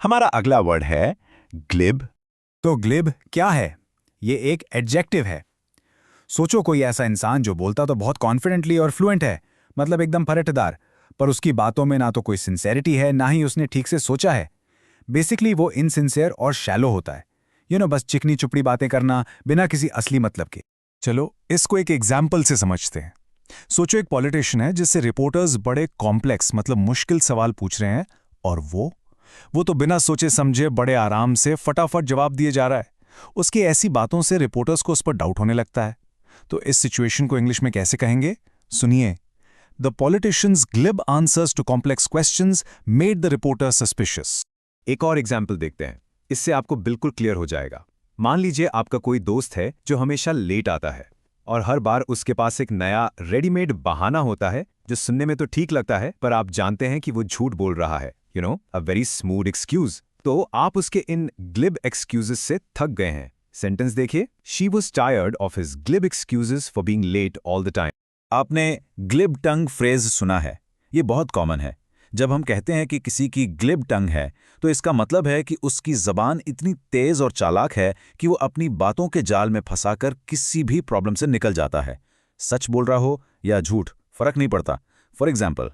हमारा अगला वर्ड है ग्लिब। तो ग्लिब क्या है? ये एक एडजेक्टिव है। सोचो कोई ऐसा इंसान जो बोलता तो बहुत कॉन्फिडेंटली और फ्लुएंट है, मतलब एकदम फरटदार, पर उसकी बातों में ना तो कोई सिंसेरिटी है, ना ही उसने ठीक से सोचा है। बेसिकली वो इनसिंसियर और शैलो होता है। बस चिकनी चुपड़ी बातें करना बिना किसी असली मतलब के। चलो इसको एक एग्जाम्पल से समझते हैं। सोचो एक पॉलिटिशियन है जिससे रिपोर्टर्स बड़े कॉम्प्लेक्स मतलब मुश्किल सवाल पूछ रहे हैं, और वो तो बिना सोचे समझे बड़े आराम से फटाफट जवाब दिए जा रहा है। उसकी ऐसी बातों से रिपोर्टर्स को उस पर डाउट होने लगता है। तो इस सिचुएशन को इंग्लिश में कैसे कहेंगे? सुनिए। The politicians glib answers to complex questions made the reporter suspicious. एक और एग्जाम्पल देखते हैं, इससे आपको बिल्कुल क्लियर हो जाएगा। मान लीजिए आपका कोई दोस्त है जो हमेशा लेट आता है और हर बार उसके पास एक नया रेडीमेड बहाना होता है जो सुनने में तो ठीक लगता है, पर आप जानते हैं कि वो झूठ बोल रहा है। A very smooth excuse. तो आप उसके इन ग्लिब एक्सक्यूजेस से थक गए हैं। सेंटेंस देखिए, she was tired of his glib excuses for being let all the time. आपने ग्लिब टंग फ्रेज सुना है। ये बहुत कॉमन है। जब हम कहते हैं कि किसी की ग्लिब टंग है, तो इसका मतलब है कि उसकी जबान इतनी तेज और चालाक है कि वो अपनी बातों के जाल में फंसाकर किसी भी प्रॉब्लम से निकल जाता है। सच बोल रहा हो या झूठ, फर्क नहीं पड़ता। For example,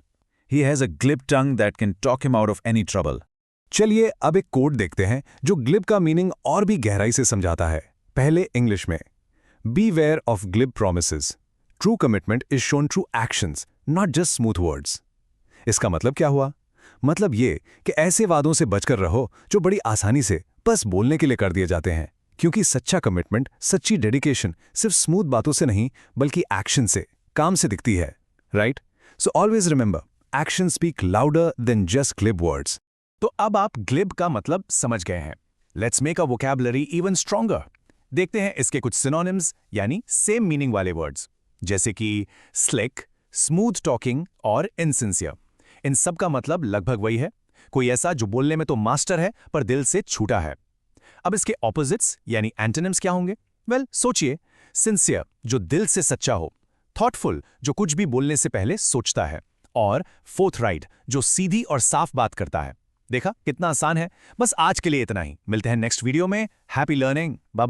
he has a glib tongue that can talk him out of any trouble. चलिए अब एक कोड देखते हैं जो ग्लिब का मीनिंग और भी गहराई से समझाता है। पहले इंग्लिश में। Be wary of glib promises. True commitment is shown through actions, not just smooth words. इसका मतलब क्या हुआ? मतलब ये कि ऐसे वादों से बचकर रहो जो बड़ी आसानी से बस बोलने के लिए कर दिए जाते हैं, क्योंकि सच्चा कमिटमेंट, सच्ची डेडिकेशन सिर्फ स्मूथ बातों से नहीं बल्कि एक्शन से, काम से दिखती है। Right? So always remember, action speak louder than just glib words. तो अब आप ग्लिब का मतलब समझ गए हैं। Let's make a vocabulary even stronger. देखते हैं इसके कुछ सिनोनिम्स यानी सेम मीनिंग वाले वर्ड्स, जैसे कि स्लिक, स्मूथ टॉकिंग और इनसिंसियर। इन सब का मतलब लगभग वही है। कोई ऐसा जो बोलने में तो मास्टर है पर दिल से छूटा है। अब इसके ऑपोजिट्स यानी एंटोनिम्स क्या होंगे? सोचिए, सिंसियर जो दिल से सच्चा हो, थॉटफुल जो कुछ भी बोलने से पहले सोचता है, और फोर्थराइट जो सीधी और साफ बात करता है। देखा कितना आसान है। बस आज के लिए इतना ही। मिलते हैं नेक्स्ट वीडियो में। Happy learning. Bye bye.